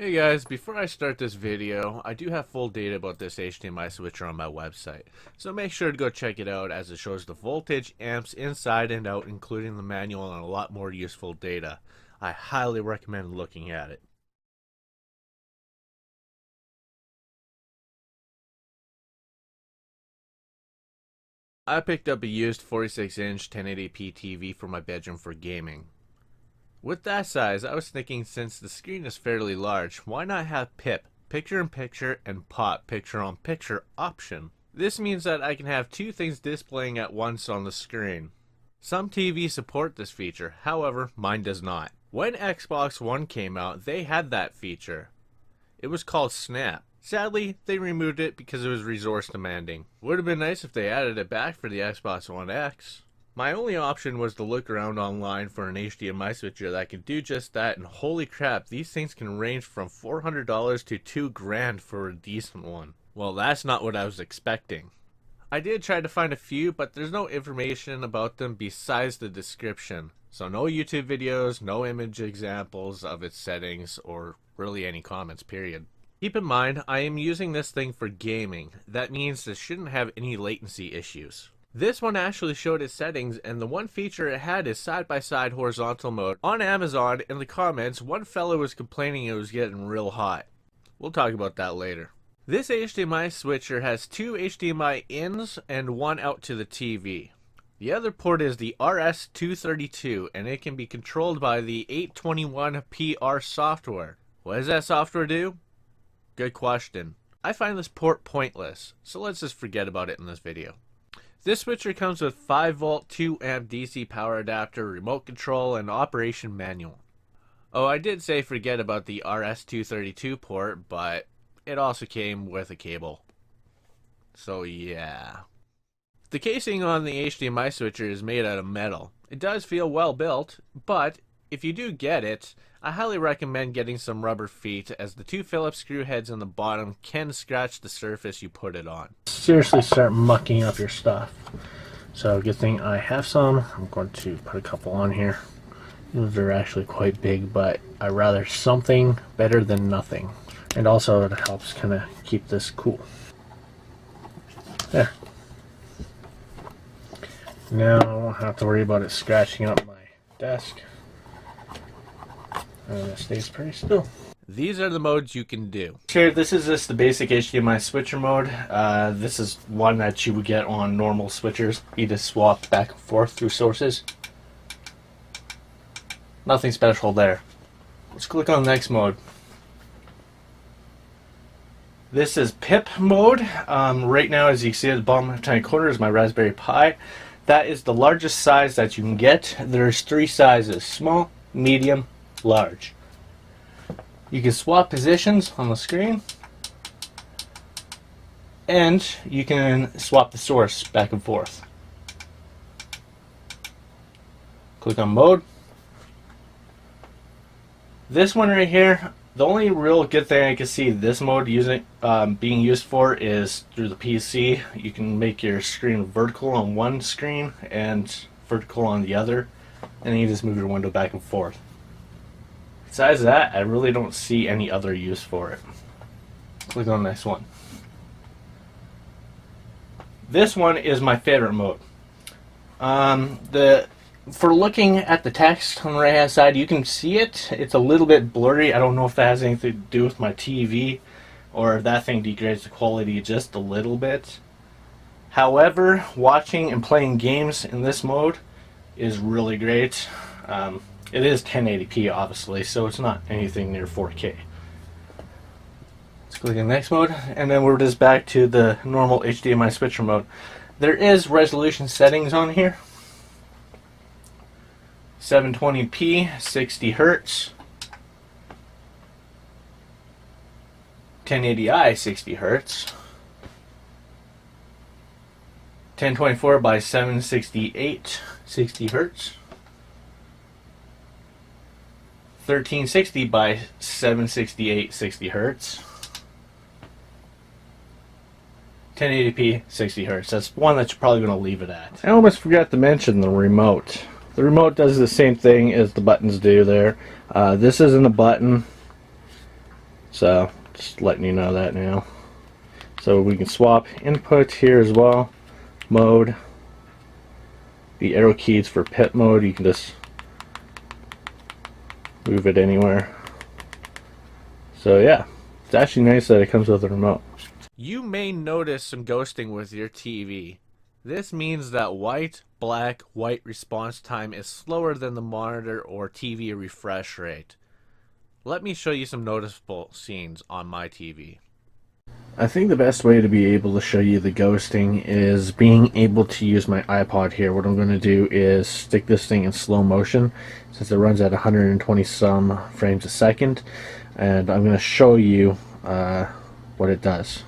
Hey guys, before I start this video, I do have full data about this HDMI switcher on my website, so make sure to go check it out as it shows the voltage, amps inside and out, including the manual and a lot more useful data. I highly recommend looking at it. I picked up a used 46-inch 1080p TV for my bedroom for gaming. With that size, I was thinking since the screen is fairly large, why not have PIP, picture-in-picture, and POP, picture-on-picture option? This means that I can have two things displaying at once on the screen. Some TVs support this feature, however, mine does not. When Xbox One came out, they had that feature. It was called Snap. Sadly, they removed it because it was resource demanding. Would have been nice if they added it back for the Xbox One X. My only option was to look around online for an HDMI switcher that can do just that, and holy crap, these things can range from $400 to $2,000 for a decent one. Well, that's not what I was expecting. I did try to find a few, but there's no information about them besides the description. So no YouTube videos, no image examples of its settings, or really any comments, period. Keep in mind, I am using this thing for gaming. That means this shouldn't have any latency issues. This one actually showed its settings, and the one feature it had is side-by-side horizontal mode. On Amazon, in the comments, one fellow was complaining it was getting real hot. We'll talk about that later. This HDMI switcher has two HDMI ins and one out to the TV. The other port is the RS-232, and it can be controlled by the 821PR software. What does that software do? Good question. I find this port pointless, so let's just forget about it in this video. This switcher comes with 5V 2A DC power adapter, remote control, and operation manual. Oh, I did say forget about the RS-232 port, but it also came with a cable. So yeah. The casing on the HDMI switcher is made out of metal. It does feel well built, but if you do get it, I highly recommend getting some rubber feet, as the two Phillips screw heads on the bottom can scratch the surface you put it on. Seriously start mucking up your stuff. So good thing I have some. I'm going to put a couple on here. These are actually quite big, but I'd rather something better than nothing. And also it helps kind of keep this cool. There. Now I won't have to worry about it scratching up my desk. And it stays pretty still. These are the modes you can do. Here, this is just the basic HDMI switcher mode. This is one that you would get on normal switchers. You just swap back and forth through sources. Nothing special there. Let's click on the next mode. This is PIP mode. Right now, as you can see at the bottom left-hand corner is my Raspberry Pi. That is the largest size that you can get. There's three sizes: small, medium, large. You can swap positions on the screen, and you can swap the source back and forth. Click on mode. This one right here, the only real good thing I can see this mode being used for is through the PC. You can make your screen vertical on one screen and vertical on the other, and then you just move your window back and forth. Besides that, I really don't see any other use for it. Click on the next one. This one is my favorite mode. For looking at the text on the right hand side, you can see it. It's a little bit blurry. I don't know if that has anything to do with my TV or if that thing degrades the quality just a little bit. However, watching and playing games in this mode is really great. It is 1080p obviously, so it's not anything near 4K. Let's click on the next mode, and then we're just back to the normal HDMI switcher mode. There is resolution settings on here. 720p, 60 Hz, 1080i, 60 Hz, 1024 by 768, 60 Hz, 1360 by 768, 60 Hz, 1080p, 60 Hz. That's one that you're probably going to leave it at. I almost forgot to mention the remote. The remote does the same thing as the buttons do there. This isn't a button. So just letting you know that now. So we can swap input here as well. Mode. The arrow keys for PIP mode, you can just move it anywhere. So yeah, it's actually nice that it comes with a remote. You may notice some ghosting with your TV. This means that white, black, white response time is slower than the monitor or TV refresh rate. Let me show you some noticeable scenes on my TV. I think the best way to be able to show you the ghosting is being able to use my iPod here. What I'm going to do is stick this thing in slow motion since it runs at 120 some frames a second, and I'm going to show you what it does.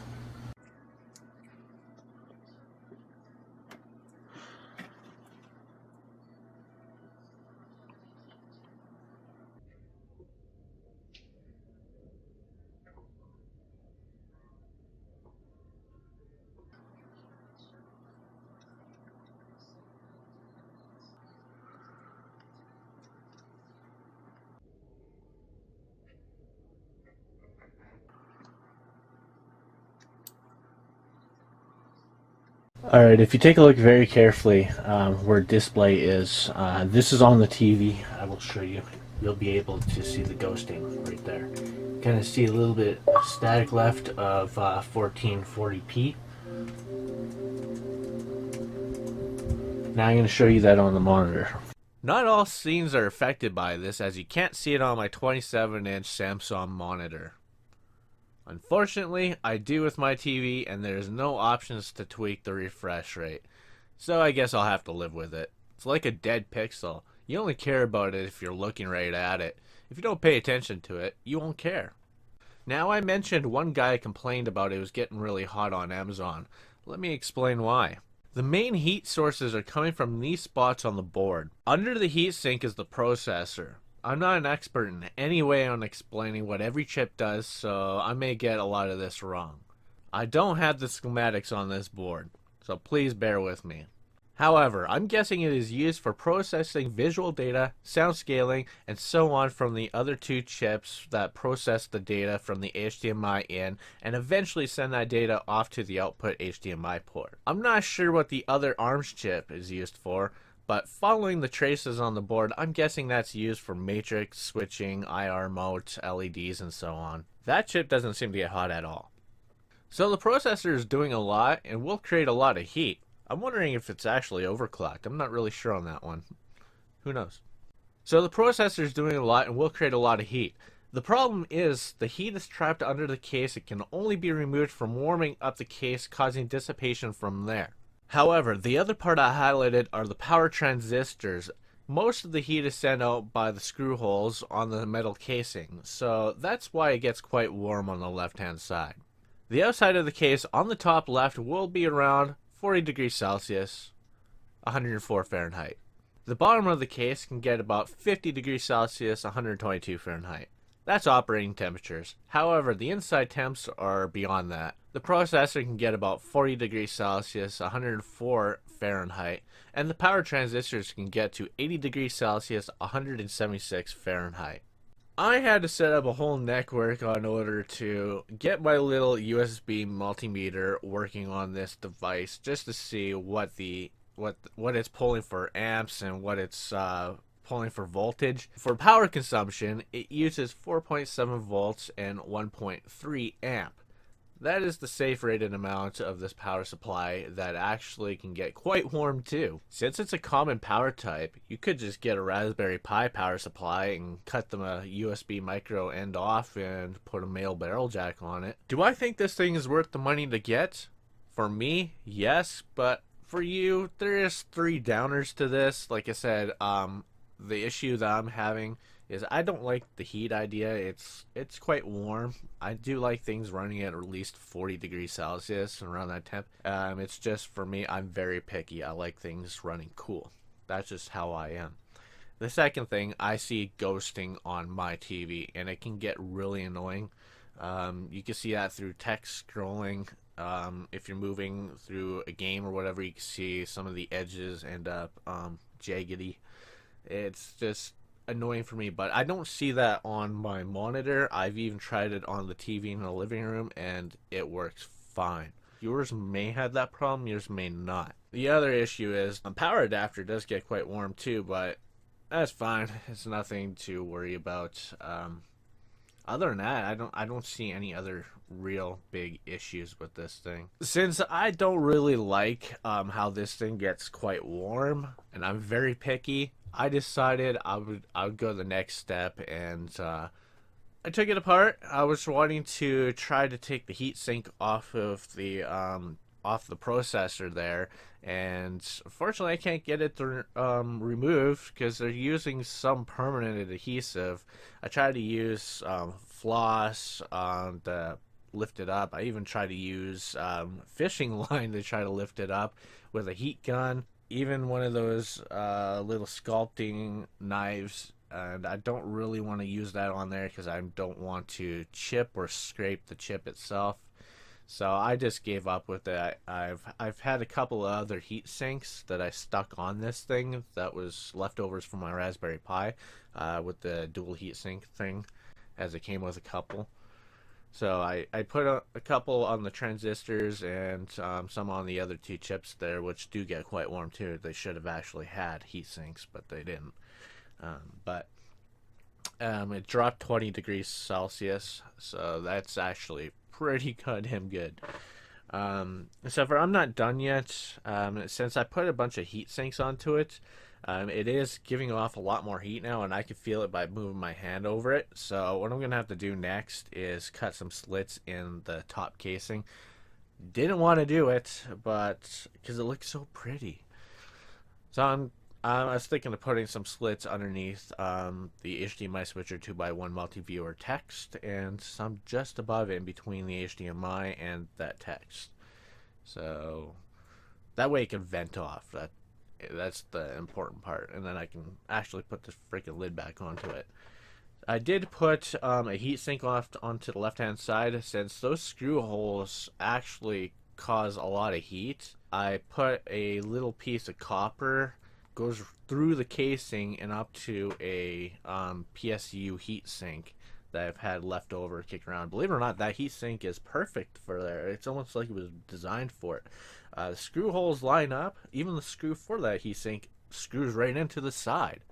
Alright, if you take a look very carefully where display is, this is on the TV. I will show you. You'll be able to see the ghosting right there. Kind of see a little bit static left of 1440p. Now I'm going to show you that on the monitor. Not all scenes are affected by this, as you can't see it on my 27-inch Samsung monitor. Unfortunately, I do with my TV, and there's no options to tweak the refresh rate. So I guess I'll have to live with it. It's like a dead pixel. You only care about it if you're looking right at it. If you don't pay attention to it, you won't care. Now, I mentioned one guy complained about it was getting really hot on Amazon. Let me explain why. The main heat sources are coming from these spots on the board. Under the heatsink is the processor. I'm not an expert in any way on explaining what every chip does, so I may get a lot of this wrong. I don't have the schematics on this board, so please bear with me. However, I'm guessing it is used for processing visual data, sound scaling, and so on from the other two chips that process the data from the HDMI in and eventually send that data off to the output HDMI port. I'm not sure what the other ARMS chip is used for, but following the traces on the board, I'm guessing that's used for matrix, switching, IR mode, LEDs, and so on. That chip doesn't seem to get hot at all. So the processor is doing a lot and will create a lot of heat. I'm wondering if it's actually overclocked. I'm not really sure on that one. Who knows? So the processor is doing a lot and will create a lot of heat. The problem is the heat is trapped under the case. It can only be removed from warming up the case, causing dissipation from there. However, the other part I highlighted are the power transistors. Most of the heat is sent out by the screw holes on the metal casing, so that's why it gets quite warm on the left-hand side. The outside of the case on the top left will be around 40 degrees Celsius, 104 Fahrenheit. The bottom of the case can get about 50 degrees Celsius, 122 Fahrenheit. That's operating temperatures. However, the inside temps are beyond that. The processor can get about 40 degrees Celsius, 104 Fahrenheit, and the power transistors can get to 80 degrees Celsius, 176 Fahrenheit. I had to set up a whole network in order to get my little USB multimeter working on this device, just to see what it's pulling for amps and what it's pulling for voltage. For power consumption, it uses 4.7 volts and 1.3 amp. That is the safe rated amount of this power supply that actually can get quite warm too. Since it's a common power type, you could just get a Raspberry Pi power supply and cut them a USB micro end off and put a male barrel jack on it. Do I think this thing is worth the money to get? For me, yes, but for you, there's three downers to this. Like I said, the issue that I'm having is I don't like the heat idea. It's quite warm. I do like things running at least 40 degrees Celsius and around that temp. It's just for me, I'm very picky. I like things running cool. That's just how I am. The second thing, I see ghosting on my TV, and it can get really annoying. You can see that through text scrolling. If you're moving through a game or whatever, you can see some of the edges end up jaggedy. It's just annoying for me, but I don't see that on my monitor. I've even tried it on the TV in the living room, and it works fine. Yours may have that problem, yours may not. The other issue is a power adapter does get quite warm too, but that's fine. It's nothing to worry about. Other than that, I don't see any other real big issues with this thing. Since I don't really like how this thing gets quite warm, and I'm very picky, I decided I would go the next step, and I took it apart. I was wanting to try to take the heatsink off of the processor there, and unfortunately I can't get it to removed because they're using some permanent adhesive. I tried to use floss to lift it up. I even tried to use fishing line to try to lift it up with a heat gun, even one of those little sculpting knives. And I don't really want to use that on there because I don't want to chip or scrape the chip itself. So I just gave up with it. I've had a couple of other heat sinks that I stuck on this thing that was leftovers from my Raspberry Pi with the dual heat sink thing, as it came with a couple. So I put a couple on the transistors and some on the other two chips there, which do get quite warm too. They should have actually had heat sinks, but they didn't. It dropped 20 degrees Celsius, so that's actually pretty goddamn good. Except for I'm not done yet. Since I put a bunch of heat sinks onto it, it is giving off a lot more heat now, and I can feel it by moving my hand over it. So what I'm gonna have to do next is cut some slits in the top casing. Didn't want to do it, but because it looks so pretty. So I was thinking of putting some slits underneath the HDMI switcher 2x1 Multiviewer text, and some just above it in between the HDMI and that text. So that way it can vent off. That's the important part, and then I can actually put the freaking lid back onto it. I did put a heatsink off onto the left-hand side, since those screw holes actually cause a lot of heat. I put a little piece of copper, goes through the casing and up to a PSU heatsink that I've had left over kicking around. Believe it or not, that heatsink is perfect for there. It's almost like it was designed for it. The screw holes line up. Even the screw for that heatsink screws right into the side.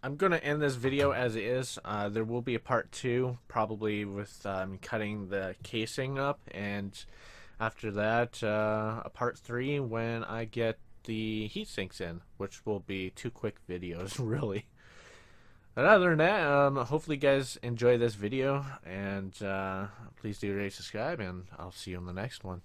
I'm going to end this video as it is. There will be a part 2, probably with cutting the casing up, and after that, a part 3 when I get the heat sinks in, which will be 2 quick videos, really. But other than that, hopefully you guys enjoy this video, and please do rate, subscribe, and I'll see you in the next one.